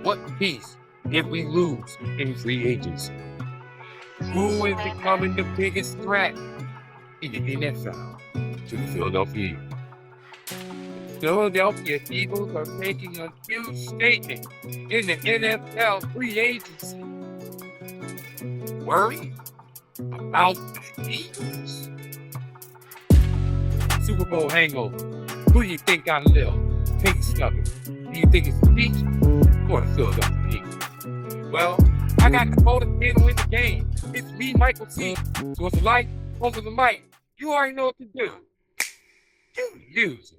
What piece if we lose in free agency? Who is becoming the biggest threat in the NFL to the Philadelphia Eagles? The Philadelphia Eagles are making a huge statement in the NFL free agency. Worry about the Eagles? Super Bowl hangover. Who do you think got a little taste of it? Do you think it's the Chiefs or the Philadelphia Eagles? Well, I got the coldest kid to win the game. It's me, Michael T. So it's a light over the mic. You already know what to do. You use it.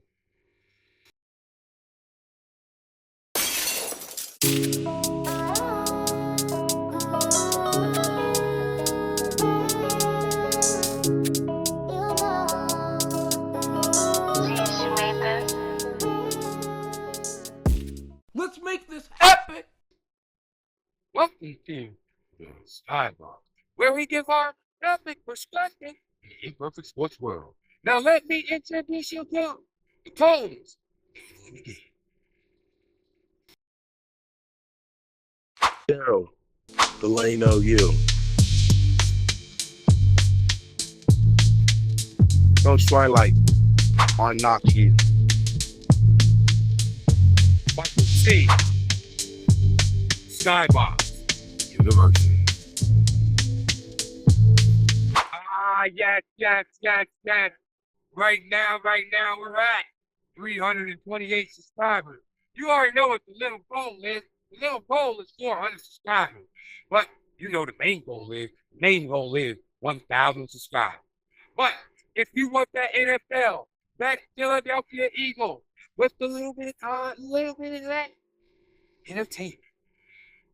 Let's make this epic. Welcome to the Sidebar, where we give our epic perspective in the imperfect sports world. Now let me introduce you to the Combs. Daryl, Delano, you. Coach Twilight, on knock you. Michael C. Skybox University. Yes. Right now, we're at 328 subscribers. You already know what the little goal is. The little goal is 400 subscribers. But you know the main goal is. 1,000 subscribers. But if you want that NFL, that Philadelphia Eagles, with a little bit of that entertainment,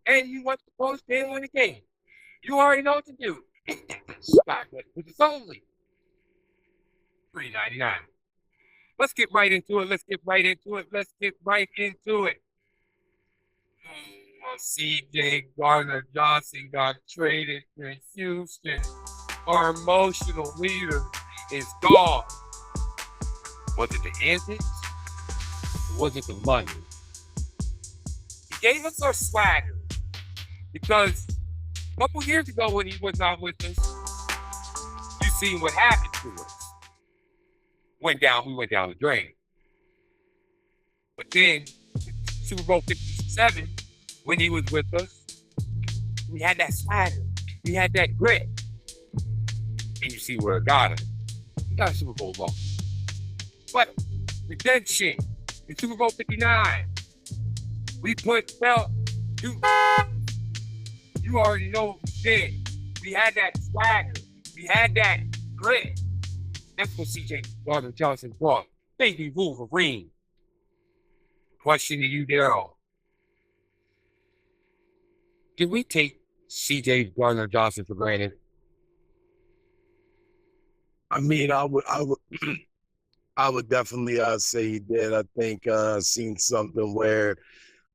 and you want the post game on the game, you already know what to do. Subscribe button, which is only $3.99. Let's get right into it. CJ Garner-Johnson got traded to Houston. Our emotional leader is gone. Was it the antics? Or was it the money? He gave us our swagger because a couple years ago when he was not with us, you seen what happened to us. We went down the drain. But then, Super Bowl 57, when he was with us, we had that swagger. We had that grit. And you see where it got us. We got a Super Bowl loss. But redemption in Super Bowl 59, we put felt. You already know what we did. We had that swagger. We had that grit. That's what CJ Garner-Johnson brought. Baby Wolverine. Question to you, Daryl. Did we take CJ Garner-Johnson for granted? I mean, I would definitely say he did. I think seen something where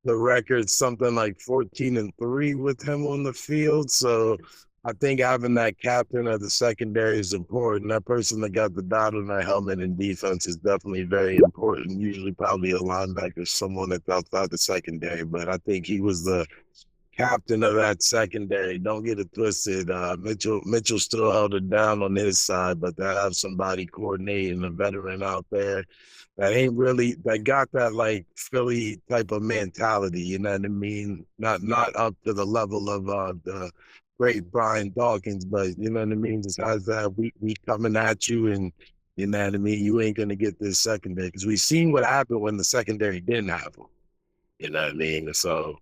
the record's something like 14-3 with him on the field. So I think having that captain of the secondary is important. That person that got the dot on their helmet in defense is definitely very important. Usually probably a linebacker, someone that's outside the secondary. But I think he was the captain of that secondary. Don't get it twisted. Mitchell still held it down on his side, but to have somebody coordinating, a veteran out there that got that like Philly type of mentality, you know what I mean? Not up to the level of the great Brian Dawkins, but you know what I mean? Just has that we coming at you, and you know what I mean? You ain't gonna get this secondary, because we seen what happened when the secondary didn't have them. You know what I mean? So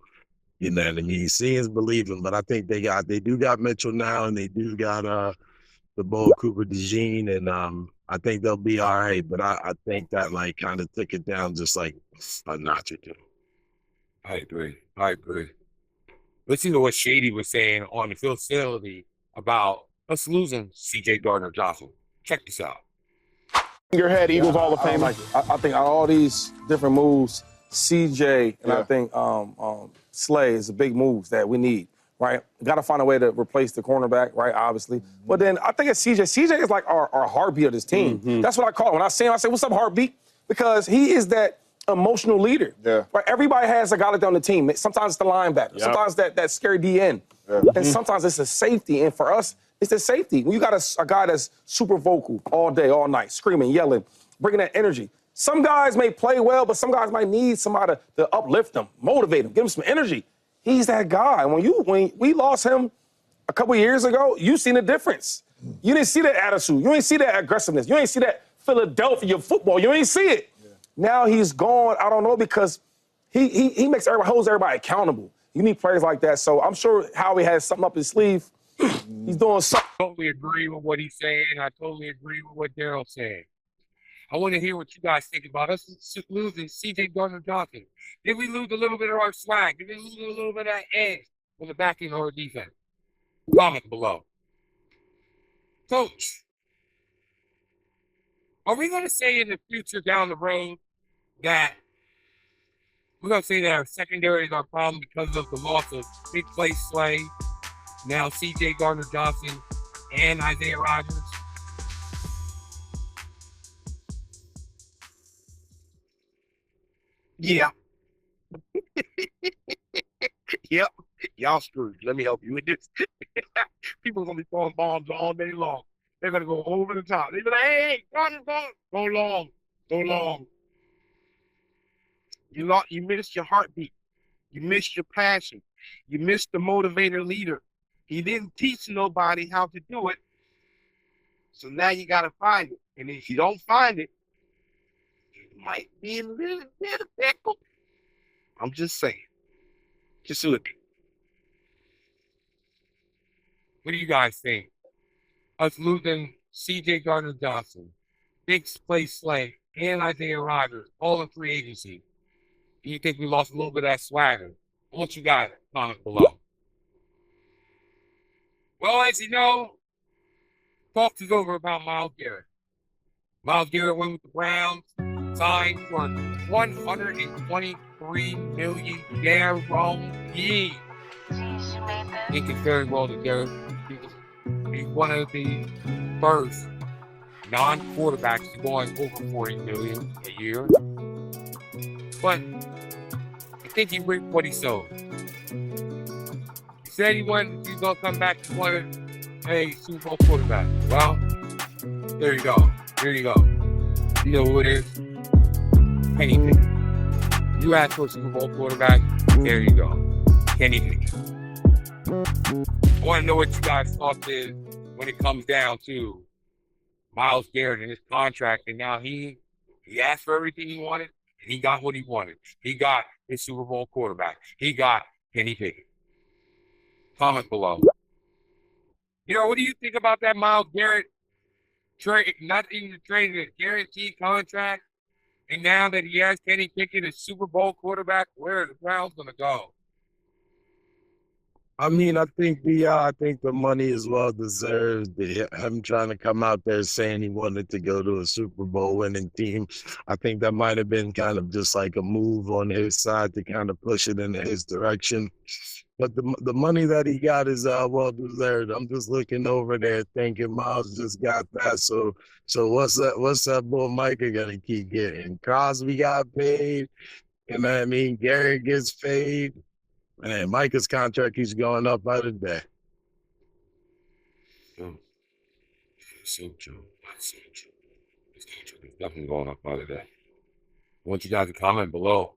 you know what I mean? Seeing is believing, but I think they do got Mitchell now, and they do got the Bo Cooper DeJean, and I think they'll be all right. But I think that like kind of took it down just like a notch or two. I agree. Listen to what Shady was saying on the facility about us losing CJ Garner-Johnson. Check this out. Your head Eagles Hall of Fame. I think all these different moves, CJ and I think Slay is a big moves that we need, right? Got to find a way to replace the cornerback, right? Obviously. But then I think it's CJ. CJ is like our heartbeat of this team. That's what I call it. When I see him, I say, "What's up, heartbeat?" Because he is that emotional leader. Yeah. Right? Everybody has a guy like that on the team. Sometimes it's the linebacker. Yep. Sometimes that scary DN. Yeah. And sometimes it's a safety. And for us, it's the safety. When you got a guy that's super vocal all day, all night, screaming, yelling, bringing that energy. Some guys may play well, but some guys might need somebody to uplift them, motivate them, give them some energy. He's that guy. When we lost him a couple years ago, you seen the difference. You didn't see that attitude. You didn't see that aggressiveness. You didn't see that Philadelphia football. You didn't see it. Yeah. Now he's gone. I don't know, because he makes holds everybody accountable. You need players like that. So I'm sure Howie has something up his sleeve. He's doing something. I totally agree with what he's saying. I totally agree with what Daryl's saying. I want to hear what you guys think about us losing C.J. Garner-Johnson. Did we lose a little bit of our swag? Did we lose a little bit of that edge with the back end of our defense? Comment below. Coach, are we going to say in the future down the road that we're going to say that our secondary is our problem because of the loss of big play Slay, now C.J. Garner-Johnson, and Isaiah Rodgers? Yeah. Yep. Y'all screwed. Let me help you with this. People are going to be throwing bombs all day long. They're going to go over the top. They're going to be like, hey, go long. Go long. You missed your heartbeat. You missed your passion. You missed the motivator leader. He didn't teach nobody how to do it. So now you got to find it. And if you don't find it, it might be a little bit of pickle. I'm just saying. Just look. What do you guys think? Us losing C.J. Garner-Johnson, big play Slay, and Isaiah Rodgers, all in free agency. Do you think we lost a little bit of that swagger? What you got? Comment below. Well, as you know, talk is over about Myles Garrett. Myles Garrett went with the Browns, signed for $123 million guaranteed. It could very well to Garrett. He's one of the first non-quarterbacks to go on over $40 million a year. But I think he reaped what he sowed. He said he's going to come back to play a Super Bowl quarterback. Well, there you go. There you go. You know who it is? Kenny Pickett. You asked for a Super Bowl quarterback. There you go. Kenny Pickett. I want to know what you guys thought is when it comes down to Myles Garrett and his contract. And now he asked for everything he wanted, and he got what he wanted. He got his Super Bowl quarterback. He got Kenny Pickett. Comment below. You know, what do you think about that Myles Garrett trade? Not even trading a guaranteed contract. And now that he has Kenny Pickett, a Super Bowl quarterback, where are the Browns going to go? I mean, I think the money is well deserved. Him trying to come out there saying he wanted to go to a Super Bowl winning team, I think that might have been kind of just like a move on his side to kind of push it in his direction. But the money that he got is well deserved. I'm just looking over there thinking Myles just got that. So what's that boy Micah gonna keep getting? Crosby got paid, you know what I mean? Garrett gets paid. Man, Micah's contract keeps going up by the day. So true. That's so true. It's definitely going up by the day. I want you guys to comment below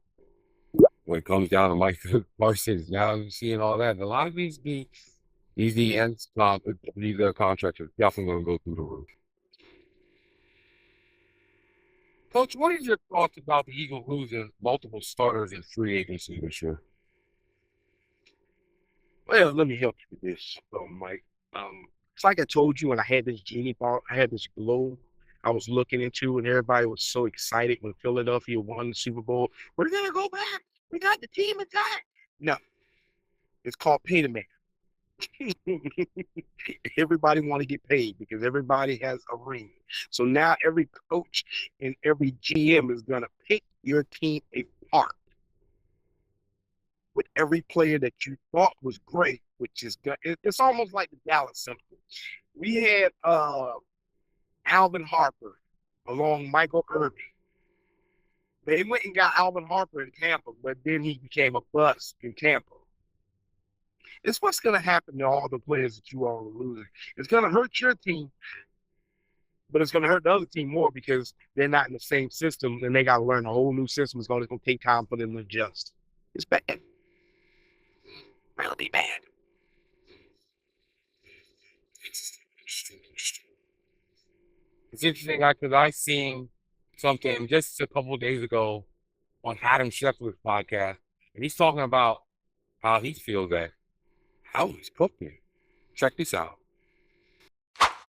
when it comes down to Micah Parsons. Now you're seeing all that. A lot of these ends, these contracts are definitely going to go through the roof. Coach, what are your thoughts about the Eagles losing multiple starters in free agency this year? Well, let me help you with this, Mike. It's like I told you when I had this genie ball, I had this globe I was looking into, and everybody was so excited when Philadelphia won the Super Bowl. We're gonna go back. We got the team intact. No, it's called pay the man. Everybody want to get paid because everybody has a ring. So now every coach and every GM is gonna pick your team apart with every player that you thought was great, which is good. It's almost like the Dallas Simpsons. We had Alvin Harper along Michael Irvin. They went and got Alvin Harper in Tampa, but then he became a bust in Tampa. It's what's going to happen to all the players that you all are losing. It's going to hurt your team, but it's going to hurt the other team more because they're not in the same system and they got to learn a whole new system. It's going to take time for them to adjust. It's bad. Really bad. It's interesting because I seen something just a couple of days ago on Adam Schefter's podcast, and he's talking about how he feels that how he's cooking. Check this out.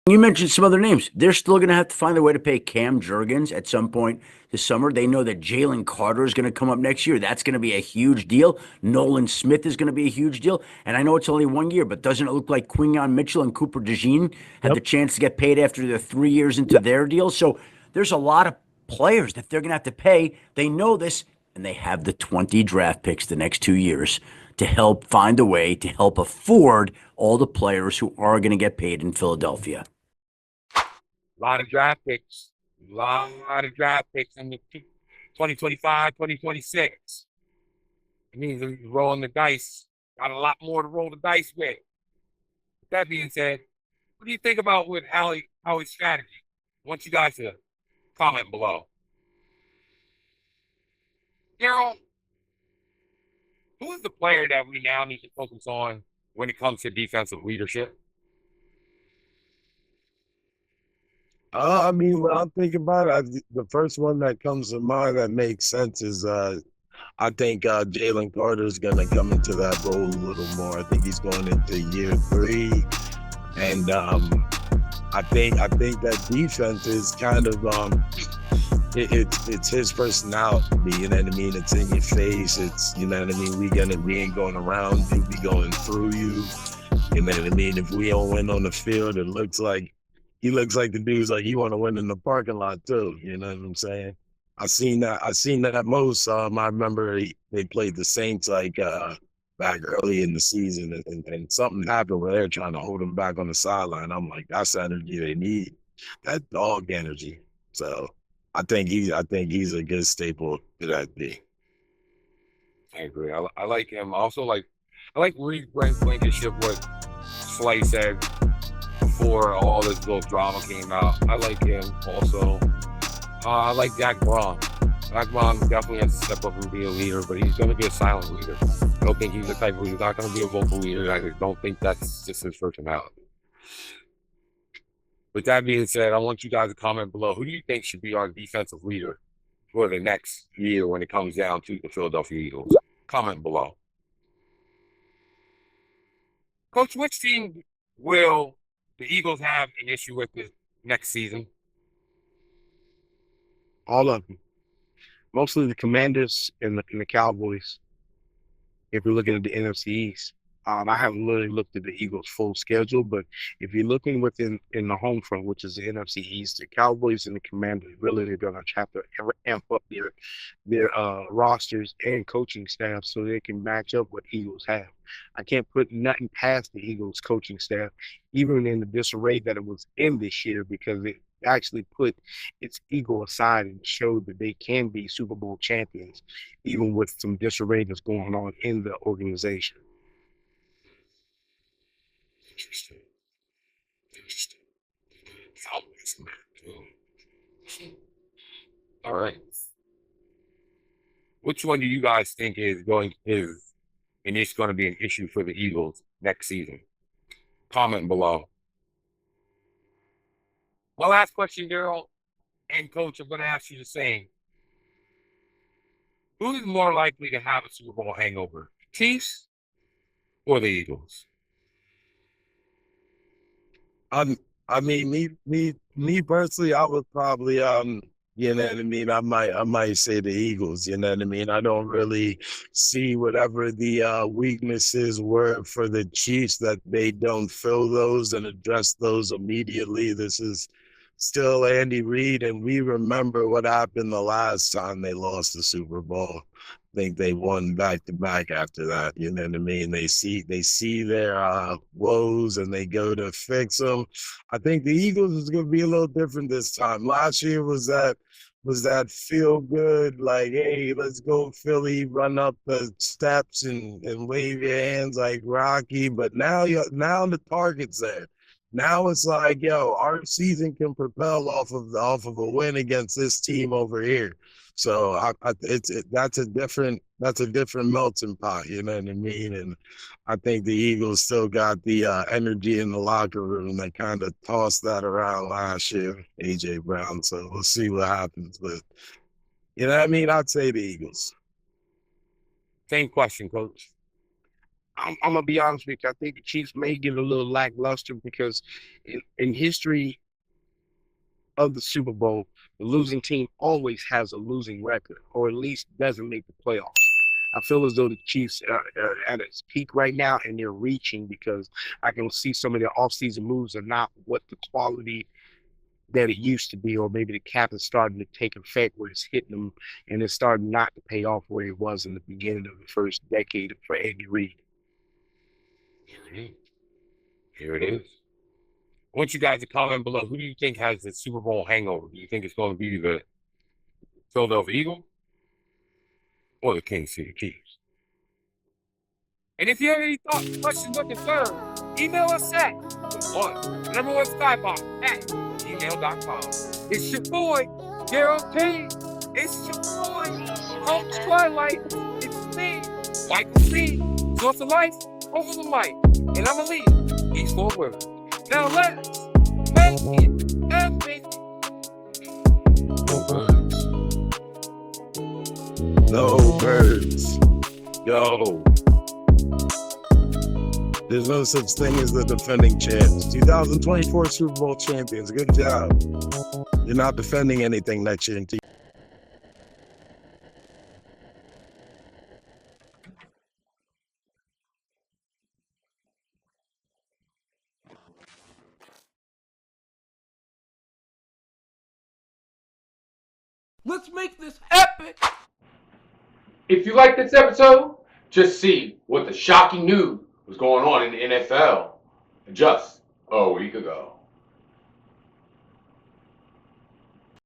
You mentioned some other names. They're still going to have to find a way to pay Cam Jurgens at some point this summer. They know that Jalen Carter is going to come up next year. That's going to be a huge deal. Nolan Smith is going to be a huge deal. And I know it's only 1 year, but doesn't it look like Quinyon Mitchell and Cooper DeJean had the chance to get paid after they're 3 years into their deal? So there's a lot of players that they're going to have to pay. They know this, and they have the 20 draft picks the next 2 years to help find a way to help afford all the players who are going to get paid in Philadelphia. A lot of draft picks. A lot of draft picks in the 2025, 2026. It means they're rolling the dice. Got a lot more to roll the dice with. With that being said, what do you think about with Howie's strategy? I want you guys to comment below. Daryl, who is the player that we now need to focus on when it comes to defensive leadership? I mean, when I think about it, the first one that comes to mind that makes sense is I think Jalen Carter is going to come into that role a little more. I think he's going into year 3, and I think that defense is kind of it's his personality. You know what I mean? It's in your face. It's, you know what I mean. We ain't going around you. We going through you. You know what I mean? If we don't win on the field, it looks like. He looks like the dude's like he want to win in the parking lot too. You know what I'm saying? I seen that most. I remember they played the Saints like back early in the season, and something happened where they're trying to hold him back on the sideline. I'm like, that's the energy they need, that dog energy. So I think he's a good staple to that team. I agree. I like him. Also, I like Reed Blankenship, what Slay said before all this little drama came out. I like him also. I like Zach Braun. Zach Braun definitely has to step up and be a leader, but he's going to be a silent leader. I don't think he's the type of leader. He's not going to be a vocal leader. I just don't think that's just his personality. With that being said, I want you guys to comment below. Who do you think should be our defensive leader for the next year when it comes down to the Philadelphia Eagles? Comment below. Coach, which team will the Eagles have an issue with this next season? All of them. Mostly the Commanders and the Cowboys. If you're looking at the NFC East, I haven't really looked at the Eagles' full schedule, but if you're looking within the home front, which is the NFC East, the Cowboys and the Commanders really are going to have to amp up their rosters and coaching staff so they can match up what Eagles have. I can't put nothing past the Eagles coaching staff, even in the disarray that it was in this year, because it actually put its ego aside and showed that they can be Super Bowl champions, even with some disarray that's going on in the organization. Interesting. All right. Which one do you guys think is going to be an issue for the Eagles next season? Comment below. My last question, Daryl and Coach, I'm going to ask you the same. Who is more likely to have a Super Bowl hangover, Chiefs or the Eagles? I mean, me personally, I would probably, you know what I mean? I might say the Eagles, you know what I mean? I don't really see whatever the weaknesses were for the Chiefs, that they don't fill those and address those immediately. This is still Andy Reid, and we remember what happened the last time they lost the Super Bowl. I think they won back to back after that. You know what I mean? They see their woes and they go to fix them. I think the Eagles is going to be a little different this time. Last year was that was that feel good, like, hey, let's go Philly, run up the steps and wave your hands like Rocky. But now now the target's there. Now it's like, yo, our season can propel off of a win against this team over here. So that's a different melting pot, you know what I mean? And I think the Eagles still got the energy in the locker room. They kind of tossed that around last year, AJ Brown. So we'll see what happens. But you know what I mean? I'd say the Eagles. Same question, Coach. I'm gonna be honest with you. I think the Chiefs may get a little lackluster because in history of the Super Bowl, the losing team always has a losing record, or at least doesn't make the playoffs. I feel as though the Chiefs are at its peak right now, and they're reaching because I can see some of their offseason moves are not what the quality that it used to be, or maybe the cap is starting to take effect where it's hitting them and it's starting not to pay off where it was in the beginning of the first decade for Andy Reid. Here it is. I want you guys to comment below. Who do you think has the Super Bowl hangover? Do you think it's going to be the Philadelphia Eagles or the Kansas City Chiefs? And if you have any thoughts, questions, or concerns, email us at @gmail.com. It's your boy, Garrett. It's your boy, Coach Twilight. It's me, Michael C. So it's the life over the mic. And I'm going to leave these 4 words. Now let's make it epic. No birds. Yo. There's no such thing as the defending champs. 2024 Super Bowl champions. Good job. You're not defending anything next year. Let's make this epic! If you like this episode, just see what the shocking news was going on in the NFL just a week ago.